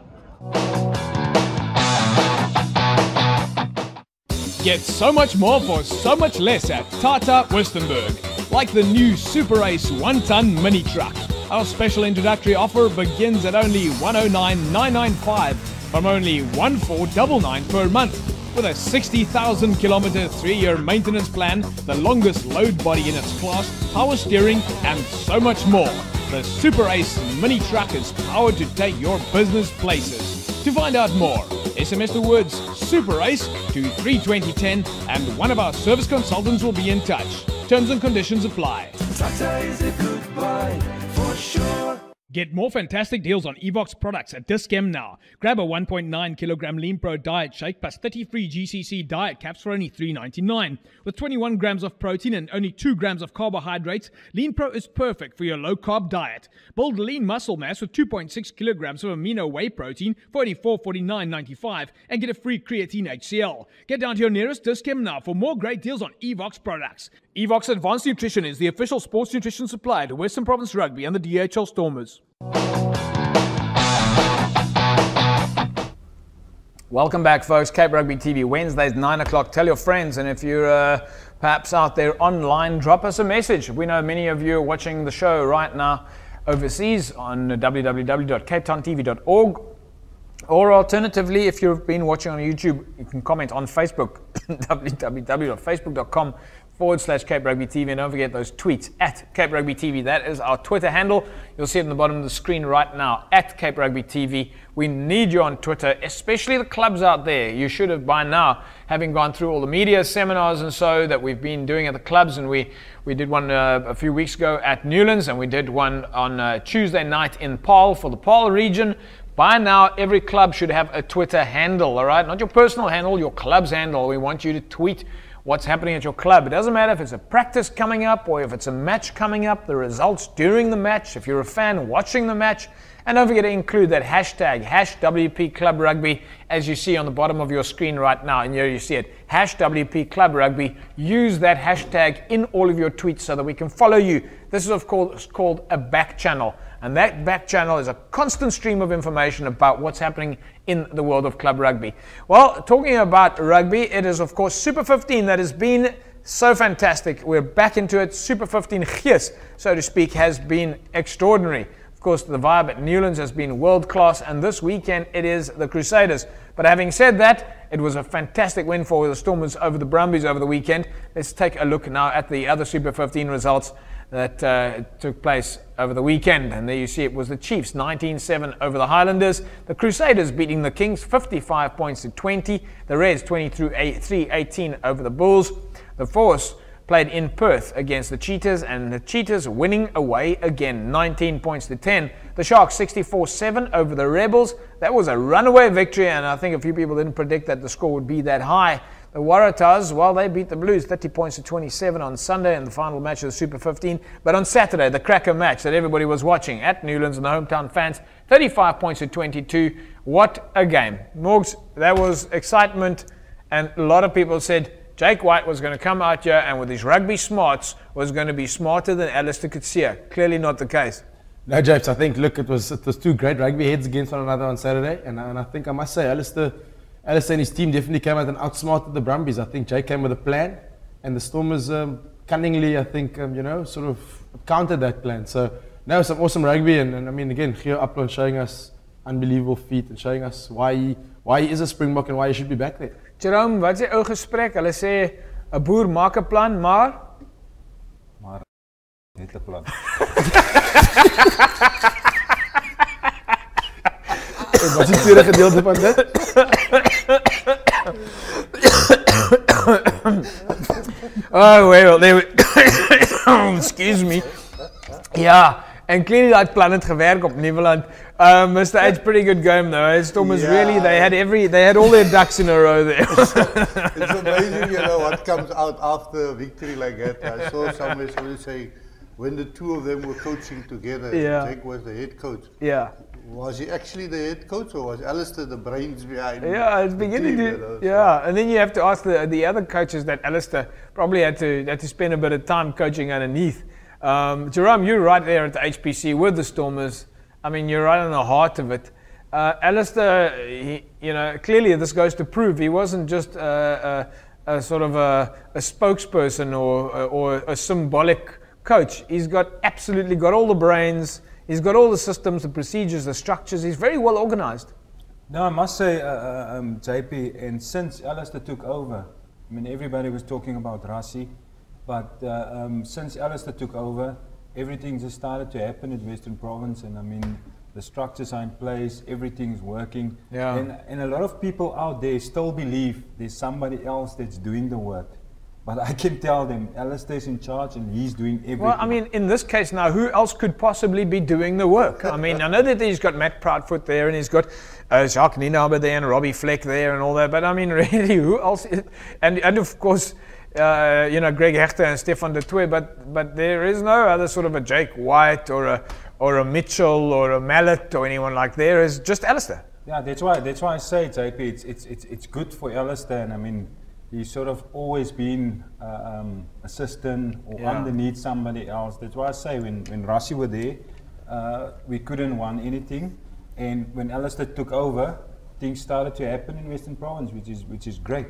Get so much more for so much less at Tata Westenburg, like the new Super Ace 1-ton mini truck. Our special introductory offer begins at only 109,995 from only 1499 per month. With a 60,000 kilometer 3-year maintenance plan, the longest load body in its class, power steering, and so much more. The Super Ace mini truck is powered to take your business places. To find out more, SMS the words Super Ace to 32010, and one of our service consultants will be in touch. Terms and conditions apply. Tata is a good buy for sure. Get more fantastic deals on Evox products at Dis-Chem now. Grab a 1.9 kilogram Lean Pro diet shake plus 30 free GCC diet caps for only $3.99. With 21 grams of protein and only 2 grams of carbohydrates, Lean Pro is perfect for your low-carb diet. Build lean muscle mass with 2.6 kilograms of amino whey protein for only $449.95 and get a free creatine HCl. Get down to your nearest Dis-Chem now for more great deals on Evox products. Evox Advanced Nutrition is the official sports nutrition supplier to Western Province Rugby and the DHL Stormers. Welcome back, folks. Cape Rugby TV, Wednesdays, 9 o'clock. Tell your friends, and if you're perhaps out there online, drop us a message. We know many of you are watching the show right now overseas on www.capetowntv.org. Or alternatively, if you've been watching on YouTube, you can comment on Facebook, www.facebook.com/Cape Rugby TV, and don't forget those tweets at Cape Rugby TV. That is our Twitter handle. You'll see it on the bottom of the screen right now, at Cape Rugby TV. We need you on Twitter, especially the clubs out there. You should have by now, having gone through all the media seminars and so that we've been doing at the clubs, and we did one a few weeks ago at Newlands, and we did one on Tuesday night in Paarl for the Paarl region. By now, every club should have a Twitter handle, all right? Not your personal handle, your club's handle. We want you to tweet what's happening at your club. It doesn't matter if it's a practice coming up or if it's a match coming up, the results during the match, if you're a fan watching the match. And don't forget to include that hashtag, #WP Club Rugby, as you see on the bottom of your screen right now. And here you see it, #WP Club Rugby. Use that hashtag in all of your tweets so that we can follow you. This is, of course, called a back channel. And that back channel is a constant stream of information about what's happening in the world of club rugby. Well, talking about rugby, it is, of course, Super 15 that has been so fantastic. We're back into it. Super 15 gees, so to speak, has been extraordinary. Of course, the vibe at Newlands has been world-class, and this weekend it is the Crusaders. But having said that, it was a fantastic win for the Stormers over the Brumbies over the weekend. Let's take a look now at the other Super 15 results that took place over the weekend. And there you see it was the Chiefs 19-7 over the Highlanders. The Crusaders beating the Kings 55 points to 20. The Reds 23-18 over the Bulls. The Force played in Perth against the Cheetahs, and the Cheetahs winning away again, 19 points to 10. The Sharks 64-7 over the Rebels. That was a runaway victory, and I think a few people didn't predict that the score would be that high. The Waratahs, well, they beat the Blues 30 points to 27 on Sunday in the final match of the Super 15. But on Saturday, the cracker match that everybody was watching at Newlands and the hometown fans, 35 points to 22. What a game. Morgs, that was excitement, and a lot of people said Jake White was going to come out here and with his rugby smarts was going to be smarter than Alistair Coetzee. Clearly not the case. No, Japes, I think, look, it was two great rugby heads against one another on Saturday. And I think I must say, Alistair and his team definitely came out and outsmarted the Brumbies. I think Jake came with a plan, and the Stormers cunningly, I think, sort of countered that plan. So, no, some awesome rugby. And I mean, again, Gio Upland showing us unbelievable feat and showing us why he is a Springbok and why he should be back there. Jerome, wat is die ou gesprek? Hulle sê 'n boer maak 'n plan, maar net 'n plan. Wat is die tweede gedeelte van dit? Oh, well, excuse me. Ja, en clearly that plan het gewerk op Nieuweland. Mr. It's pretty good game though. Stormers really, they had all their ducks in a row there. It's amazing, what comes out after a victory like that. I saw somebody say, when the two of them were coaching together, Jake was the head coach. Yeah. Was he actually the head coach, or was Alistair the brains behind? Yeah, it's beginning to. Yeah, and then you have to ask the other coaches that Alistair probably had to spend a bit of time coaching underneath. Jerome, you're right there at the HPC with the Stormers. I mean, you're right in the heart of it. Alistair, clearly this goes to prove he wasn't just a sort of a spokesperson or a symbolic coach. He's absolutely got all the brains. He's got all the systems, the procedures, the structures. He's very well organized. No, I must say, JP, and since Alistair took over, I mean, everybody was talking about Rassie, but since Alistair took over, everything just started to happen in Western Province, and I mean, the structures are in place, everything's working. Yeah. And a lot of people out there still believe there's somebody else that's doing the work. But I can tell them, Alistair's in charge and he's doing everything. Well, I mean, in this case now, who else could possibly be doing the work? I mean, I know that he's got Matt Proudfoot there and he's got Jacques Nienaber there and Robbie Fleck there and all that, but I mean, really, who else? And of course, Greg Hechter and Stefan de Toey, but there is no other sort of a Jake White or a Mitchell or a Mallet or anyone like there. Is just Alistair. Yeah, that's why I say, JP, it's good for Alistair, and I mean, he's sort of always been assistant or underneath somebody else. That's why I say when Rassie were there, we couldn't win anything, and when Alistair took over, things started to happen in Western Province, which is great.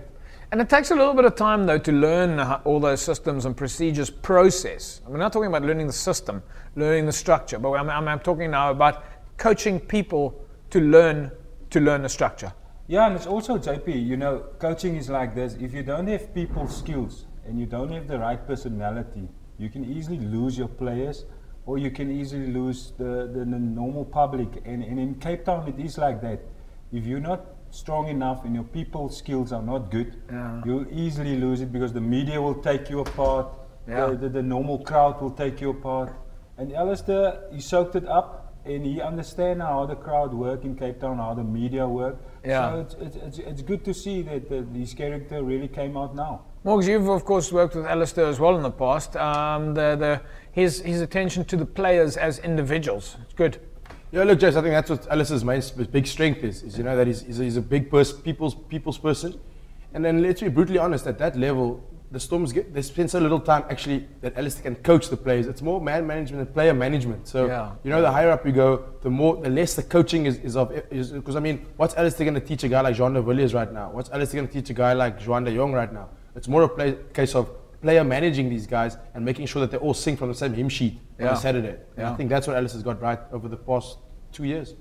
And it takes a little bit of time, though, to learn all those systems and procedures process. We're not talking about learning the system, learning the structure, but I'm talking now about coaching people to learn the structure. Yeah, and it's also, JP, coaching is like this. If you don't have people skills and you don't have the right personality, you can easily lose your players, or you can easily lose the normal public. And in Cape Town, it is like that. If you're not strong enough and your people skills are not good, you'll easily lose it because the media will take you apart, the normal crowd will take you apart. And Alistair, he soaked it up, and he understands how the crowd work in Cape Town, how the media work. Yeah. So it's good to see that his character really came out now. Morgs, you've of course worked with Alistair as well in the past. His attention to the players as individuals. It's good. Yeah, look, Jess, I think that's what Alistair's main big strength is, you know, that he's a big people's person. And then let's be brutally honest, at that level, the Stormers they spend so little time actually that Alistair can coach the players. It's more man management and player management. So you know, the higher up you go, the less the coaching is because I mean, what's Alistair going to teach a guy like Jean de Villiers right now? What's Alistair going to teach a guy like Juan de Jong right now? It's more a case of player managing these guys and making sure that they all sing from the same hymn sheet on a Saturday. And I think that's what Alistair's got right over the past 2 years.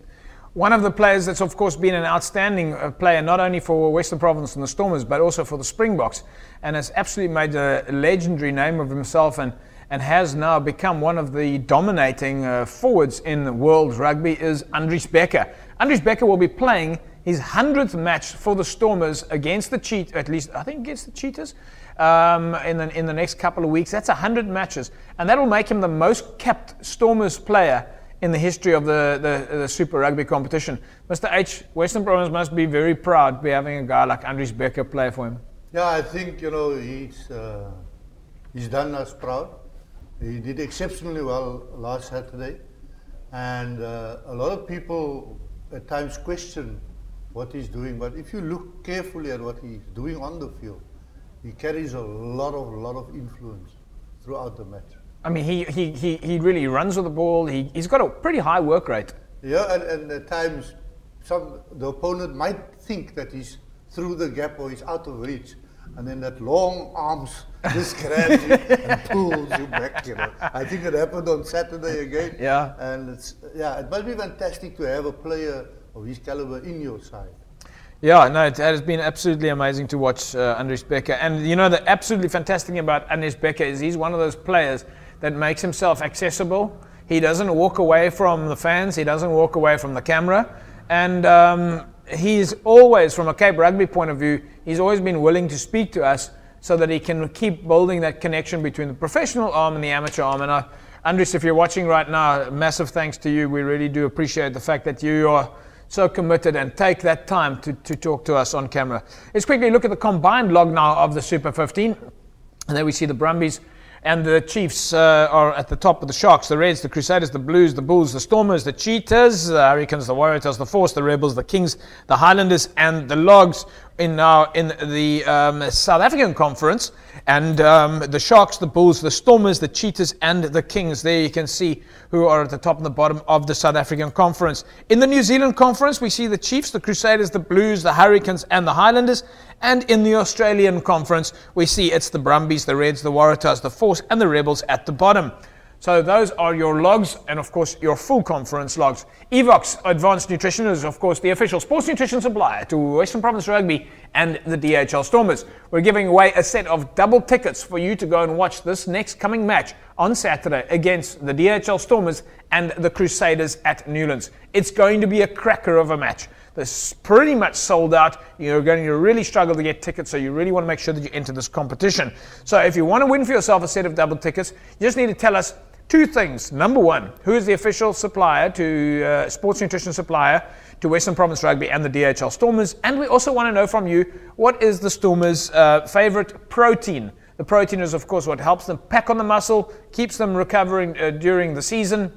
One of the players that's of course been an outstanding player, not only for Western Province and the Stormers, but also for the Springboks, and has absolutely made a legendary name of himself and has now become one of the dominating forwards in world rugby, is Andries Becker. Andries Becker will be playing his 100th match for the Stormers against the Cheetahs, at least I think against the Cheetahs, in the next couple of weeks. That's 100 matches, and that will make him the most capped Stormers player in the history of the Super Rugby competition. Mr. H, Western Province must be very proud to be having a guy like Andries Becker play for him. Yeah, I think, you know, he's done us proud. He did exceptionally well last Saturday, and a lot of people at times question what he's doing, but if you look carefully at what he's doing on the field, he carries a lot of influence throughout the match. I mean, he really runs with the ball. He's got a pretty high work rate. Yeah, and at times the opponent might think that he's through the gap or he's out of reach, and then that long arms just grabs you and pulls you back. You know, I think it happened on Saturday again. Yeah, and it must be fantastic to have a player of his caliber in your side. Yeah, no, it has been absolutely amazing to watch Andries Becker. And you know, the absolutely fantastic thing about Andries Becker is he's one of those players that makes himself accessible. He doesn't walk away from the fans. He doesn't walk away from the camera. And he's always, from a Cape Rugby point of view, he's always been willing to speak to us so that he can keep building that connection between the professional arm and the amateur arm. And Andries, if you're watching right now, massive thanks to you. We really do appreciate the fact that you are so committed and take that time to talk to us on camera. Let's quickly look at the combined log now of the Super 15. And there we see the Brumbies and the Chiefs are at the top of the Sharks, the Reds, the Crusaders, the Blues, the Bulls, the Stormers, the Cheetahs, the Hurricanes, the Warriors, the Force, the Rebels, the Kings, the Highlanders, and the Logs in the South African Conference. And the Sharks, the Bulls, the Stormers, the Cheetahs, and the Kings. There you can see who are at the top and the bottom of the South African Conference. In the New Zealand Conference, we see the Chiefs, the Crusaders, the Blues, the Hurricanes, and the Highlanders. And in the Australian Conference, we see it's the Brumbies, the Reds, the Waratahs, the Force, and the Rebels at the bottom. So those are your logs, and of course your full conference logs. Evox Advanced Nutrition is of course the official sports nutrition supplier to Western Province Rugby and the DHL Stormers. We're giving away a set of double tickets for you to go and watch this next coming match on Saturday against the DHL Stormers and the Crusaders at Newlands. It's going to be a cracker of a match. This is pretty much sold out. You're going to really struggle to get tickets, so you really want to make sure that you enter this competition. So if you want to win for yourself a set of double tickets, you just need to tell us two things. Number one, who is the official supplier to sports nutrition supplier to Western Province Rugby and the DHL Stormers? And we also want to know from you, what is the Stormers' favorite protein? The protein is, of course, what helps them pack on the muscle, keeps them recovering during the season,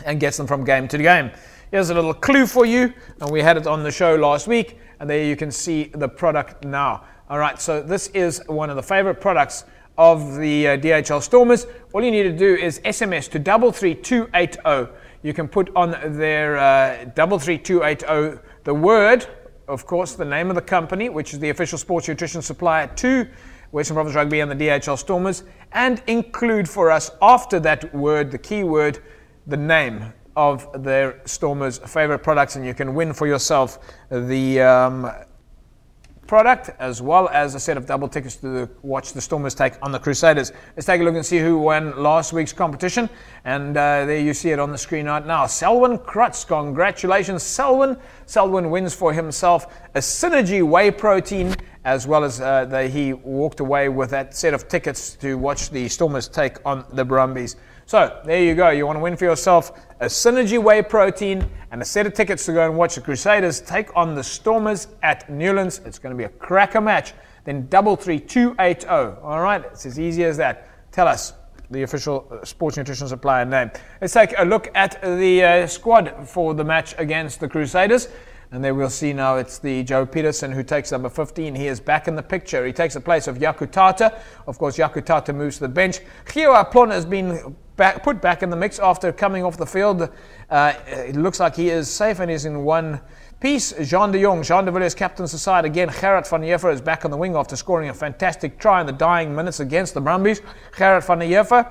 and gets them from game to game. Here's a little clue for you, and we had it on the show last week, and there you can see the product now. All right, so this is one of the favorite products of the DHL Stormers. All you need to do is SMS to 33280. You can put on their 33280 the word, of course, the name of the company, which is the official sports nutrition supplier to Western Province Rugby and the DHL Stormers, and include for us after that word, the keyword, the name of their Stormers' favorite products, and you can win for yourself the product as well as a set of double tickets to watch the Stormers take on the Crusaders. Let's take a look and see who won last week's competition, and there you see it on the screen right now. Selwyn Krutz, congratulations Selwyn. Selwyn wins for himself a Synergy Whey Protein, as well as he walked away with that set of tickets to watch the Stormers take on the Brumbies. So there you go. You want to win for yourself a Synergy Whey protein and a set of tickets to go and watch the Crusaders take on the Stormers at Newlands. It's going to be a cracker match. Then 33280. All right, it's as easy as that. Tell us the official sports nutrition supplier name. Let's take a look at the squad for the match against the Crusaders. And there we'll see now it's the Joe Peterson who takes number 15. He is back in the picture. He takes the place of Yaku Tata. Of course, Yaku Tata moves to the bench. Gio Aplon has been put back in the mix after coming off the field. It looks like he is safe and is in one piece. Jean de Villiers captains the side again. Gerard van der Heever is back on the wing after scoring a fantastic try in the dying minutes against the Brumbies. Gerard van der Heever.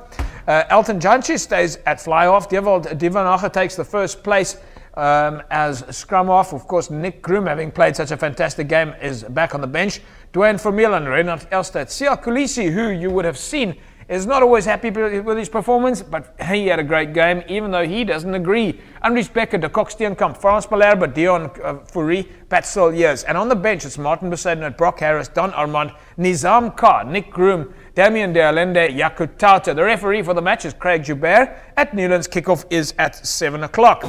Elton Janchi stays at fly-off. Dewald Divanacher takes the first place as scrum-off. Of course, Nick Groom, having played such a fantastic game, is back on the bench. Dwayne Vermeulen, Renard Elstad, Sia Kulisi, who you would have seen is not always happy with his performance, but he had a great game, even though he doesn't agree. Andries Becker, De Kok Steenkamp, Frans Palerba, Dion Fourie, Pat Silliers. And on the bench, it's Martin Besaidnout, Brock Harris, Don Armand, Nizam Khan, Nick Groom, Damien De Allende, Yaku Tata. The referee for the match is Craig Joubert. At Newlands, kickoff is at 7 o'clock.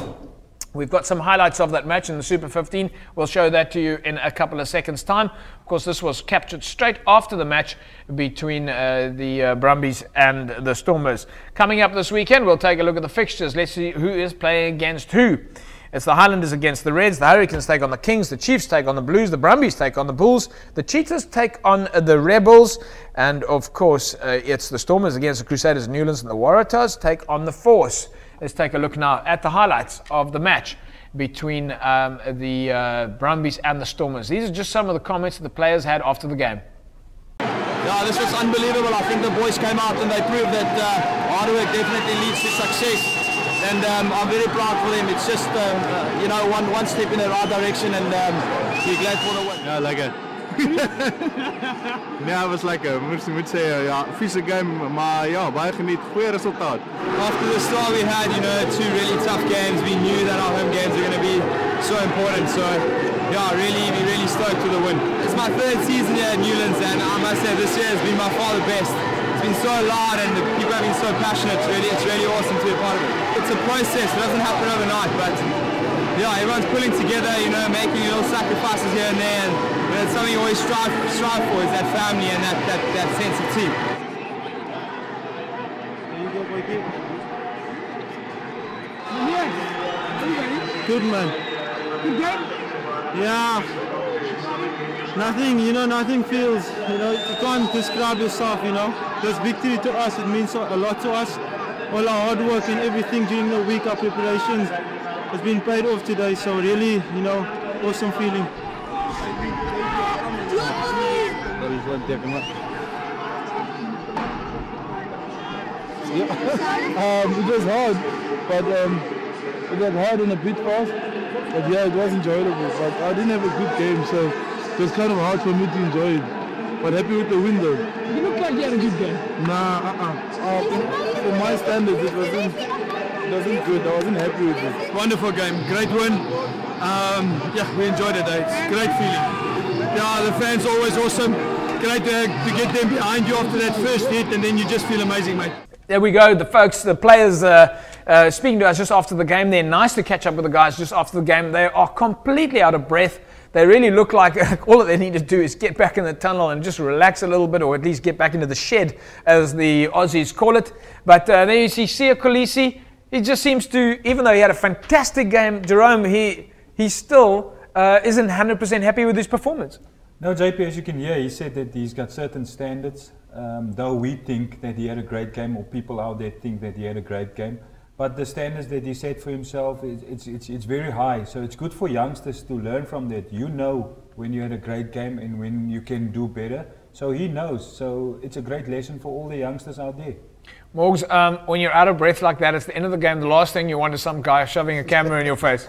We've got some highlights of that match in the Super 15. We'll show that to you in a couple of seconds' time. Of course, this was captured straight after the match between the Brumbies and the Stormers. Coming up this weekend, we'll take a look at the fixtures. Let's see who is playing against who. It's the Highlanders against the Reds. The Hurricanes take on the Kings. The Chiefs take on the Blues. The Brumbies take on the Bulls. The Cheetahs take on the Rebels. And, of course, it's the Stormers against the Crusaders, Newlands, and the Waratahs take on the Force. Let's take a look now at the highlights of the match between the Brumbies and the Stormers. These are just some of the comments that the players had after the game. Yeah, this was unbelievable. I think the boys came out and they proved that hard work definitely leads to success. And I'm very proud for them. It's just, you know, one step in the right direction, and we're glad for the win. Ja, lekker. Ja, het was lekker. Moet zeggen, ja, vieze game, maar ja, wij genieten. Goeie resultaat. After the start we had, you know, two really tough games, we knew that our home games were going to be so important. So, yeah, we're really stoked to the win. It's my third season here at Newlands, and I must say this year has been by far the best. It's been so loud and the people have been so passionate. It's really awesome to be a part of it. It's a process. It doesn't happen overnight, but yeah, everyone's pulling together, you know, making little sacrifices here and there, and it's something you always strive for, is that family and that sense of team. Good, man. Good game? Yeah. Nothing feels, you know, you can't describe yourself, you know. This victory to us, it means a lot to us. All our hard work and everything during the week, our preparations, has been paid off today, so really, you know, awesome feeling. It was hard, but it was hard and a bit fast. But yeah, it was enjoyable. But I didn't have a good game, so it was kind of hard for me to enjoy it. But happy with the win though. You look like you had a good game. Nah, for my standards, it wasn't good. I wasn't happy with it. Wonderful game, great win. Yeah, we enjoyed it. It's a great feeling. Yeah, the fans always awesome. Great to get them behind you after that first hit, and then you just feel amazing, mate. There we go, the folks, the players speaking to us just after the game. They're nice to catch up with the guys just after the game. They are completely out of breath. They really look like all that they need to do is get back in the tunnel and just relax a little bit, or at least get back into the shed, as the Aussies call it. But there you see Sia Kolisi. He just seems to, even though he had a fantastic game, Jerome, he still isn't 100% happy with his performance. No, JP, as you can hear, he said that he's got certain standards. Though we think that he had a great game, or people out there think that he had a great game, but the standards that he set for himself, it's very high. So it's good for youngsters to learn from that. You know when you had a great game and when you can do better. So he knows. So it's a great lesson for all the youngsters out there. Morgs, when you're out of breath like that, it's the end of the game. The last thing you want is some guy shoving a camera in your face.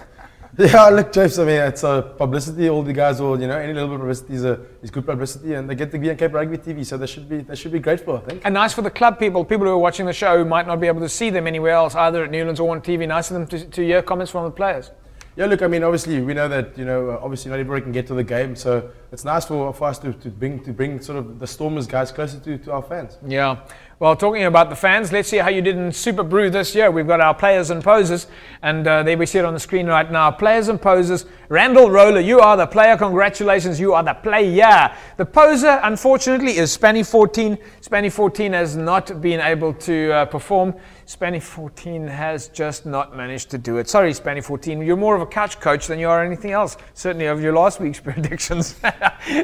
Yeah, look, James, I mean, it's publicity. All the guys will, you know, any little bit of publicity is good publicity, and they get to be on Cape Rugby TV, so they should be grateful, I think. And nice for the club people who are watching the show who might not be able to see them anywhere else, either at Newlands or on TV. Nice of them to hear comments from the players. Yeah, look, I mean, obviously, we know that, you know, obviously not everybody can get to the game, so it's nice for us to bring sort of the Stormers guys closer to our fans. Yeah. Well, talking about the fans, let's see how you did in Super Brew this year. We've got our players and posers, and there we see it on the screen right now. Players and posers. Randall Roller, you are the player. Congratulations, you are the player. The poser, unfortunately, is Spanny 14. Spanny 14 has not been able to perform. Spanny 14 has just not managed to do it. Sorry, Spanny 14. You're more of a couch coach than you are anything else. Certainly of your last week's predictions.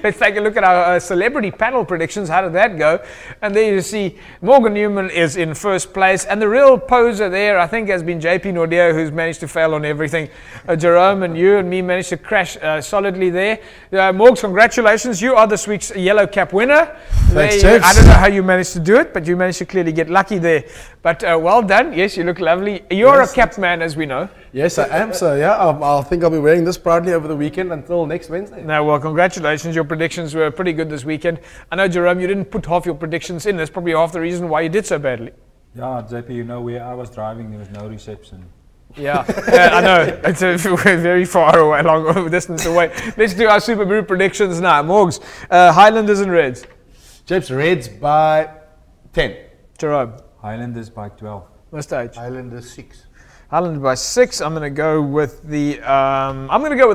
Let's take a look at our celebrity panel predictions. How did that go? And there you see Morgan Newman is in first place. And the real poser there, I think, has been JP Nordeo, who's managed to fail on everything. Jerome and you and me managed to crash solidly there. Morgs, congratulations. You are this week's yellow cap winner. Thanks, James. I don't know how you managed to do it, but you managed to clearly get lucky there. But well done. Yes, you look lovely. You're a cap man, as we know. Yes, I am. So yeah, I think I'll be wearing this proudly over the weekend until next Wednesday. No, well, congratulations. Your predictions were pretty good this weekend. I know, Jerome, you didn't put half your predictions in. That's probably half the reason why you did so badly. Yeah, JP, you know, where I was driving, there was no reception. Yeah, I know. It's we're very far away, long distance away. Let's do our Super Brew predictions now. Morgs, Highlanders and Reds. Japes, Reds by 10. Jerome. Highlanders by 12. Mr. H. Highlanders 6. Highlanders by 6. I'm going to go with the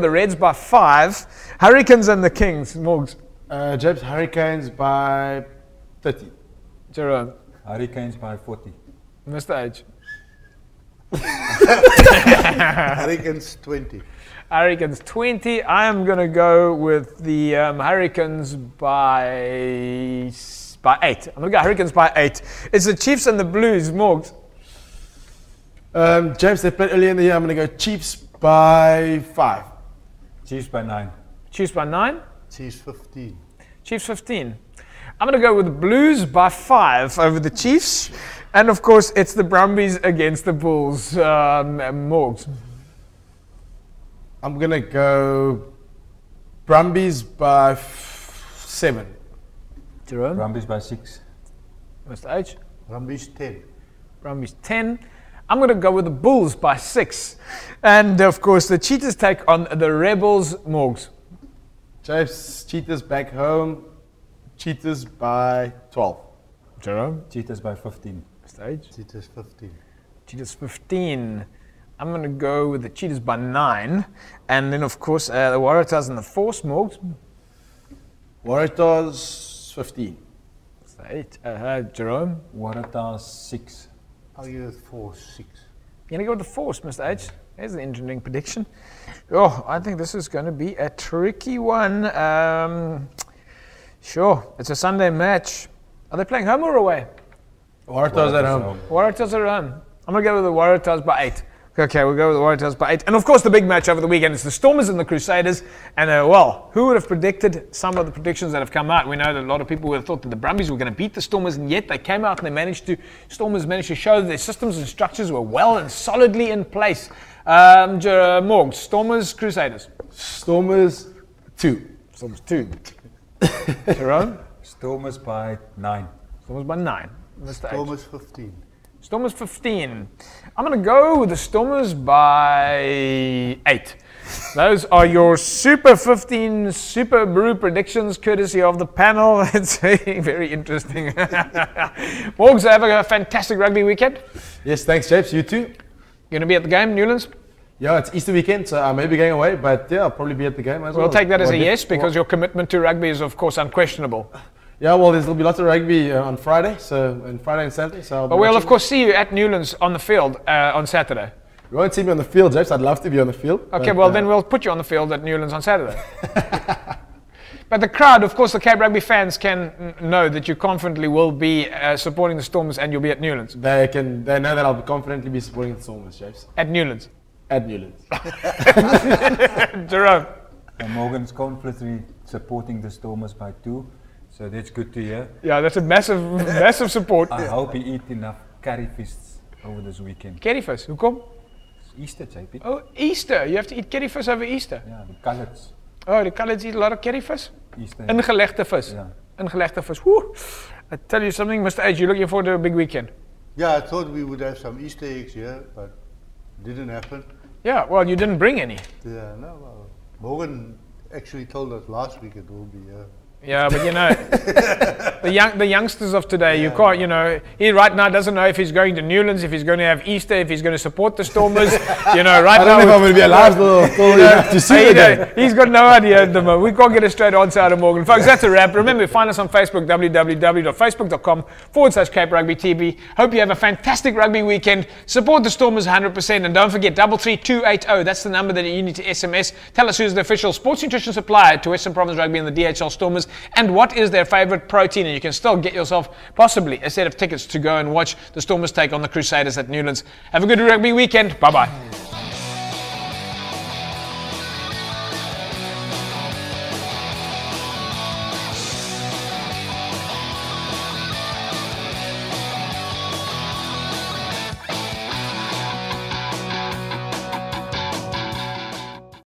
Reds by 5. Hurricanes and the Kings. Morgs. Japes, Hurricanes by 30. Jerome. Hurricanes by 40. Mr. H. Hurricanes 20. Hurricanes 20. I am going to go with the Hurricanes by 8. I'm going to go Hurricanes by 8. It's the Chiefs and the Blues. Morgs. James, they played earlier in the year. I'm going to go Chiefs by 5. Chiefs by 9. Chiefs by 9. Chiefs 15. Chiefs 15. I'm going to go with the Blues by 5 over the Chiefs. And of course, it's the Brumbies against the Bulls. Morgs. I'm going to go Brumbies by 7. Jerome. Brumbies by 6. Mr. H. Brumbies 10. Brumbies 10. I'm going to go with the Bulls by 6. And of course, the Cheetahs take on the Rebels. Morgs. Chiefs, Cheetahs back home. Cheetahs by 12. Jerome. Cheetahs by 15. Stage. Cheetahs 15. Cheetahs 15. I'm going to go with the Cheetahs by 9. And then, of course, the Waratahs and the Force. Morgs. Waratahs 15. Stage. Jerome. Waratahs 6. I'll give it 4-6. You're going to go with the Force, Mr. H. There's an interesting prediction. Oh, I think this is going to be a tricky one. Sure, it's a Sunday match. Are they playing home or away? Waratahs at home. Waratahs at home. I'm going to go with the Waratahs by 8. Okay, we'll go with the Waratahs by 8. And of course, the big match over the weekend is the Stormers and the Crusaders. And well, who would have predicted some of the predictions that have come out? We know that a lot of people would have thought that the Brumbies were going to beat the Stormers, and yet they came out and Stormers managed to show that their systems and structures were well and solidly in place. Morgs, Stormers, Crusaders. Stormers 2. Stormers 2. Jerome? Stormers by 9. Stormers by 9. Mr. Stormers 15. Stormers 15. I'm going to go with the Stormers by 8. Those are your Super 15 Super Brew predictions, courtesy of the panel. It's very interesting. Morgs, have a fantastic rugby weekend. Yes, thanks, Japes. You too. You're going to be at the game, Newlands? Yeah, it's Easter weekend, so I may be going away, but yeah, I'll probably be at the game as well. We'll take that as a yes, because your commitment to rugby is, of course, unquestionable. Yeah, well, there'll be lots of rugby on Friday, and Saturday. So but we'll, of course, see you at Newlands on the field on Saturday. You won't see me on the field, Japes. I'd love to be on the field. Okay, well, then we'll put you on the field at Newlands on Saturday. But the crowd, of course, the Cape Rugby fans can know that you confidently will be supporting the Stormers and you'll be at Newlands. They know that I'll confidently be supporting the Stormers, Japes. At Newlands. At Newlands. Jerome. Morgan's confidently supporting the Stormers by 2. So that's good to hear. Yeah, that's a massive support. I hope he eat enough curry fish over this weekend. Curry fish? Hoe kom? It's Easter, JP. Oh, Easter. You have to eat curry fish over Easter? Yeah, the colours. Oh, the colours eat a lot of curry fish? Easter. Ingelegde fish. Yeah. Ingelegde fish. Woo. I tell you something, Mr. H, you're looking forward to a big weekend. Yeah, I thought we would have some Easter eggs here, but it didn't happen. Yeah, well, you didn't bring any. Yeah, no, well, Morgan actually told us last week it will be. Yeah, but you know, the youngsters of today, you can't, you know, he right now doesn't know if he's going to Newlands, if he's going to have Easter, if he's going to support the Stormers. You know, right now. I don't know if I'm going to be alive to see it. He's got no idea at the moment. We can't get a straight answer out of Morgan. Folks, that's a wrap. Remember, find us on Facebook, www.facebook.com/Cape Rugby TV. Hope you have a fantastic rugby weekend. Support the Stormers 100%. And don't forget, 33280. That's the number that you need to SMS. Tell us who's the official sports nutrition supplier to Western Province Rugby and the DHL Stormers, and what is their favorite protein. And you can still get yourself possibly a set of tickets to go and watch the Stormers take on the Crusaders at Newlands. Have a good rugby weekend. Bye-bye.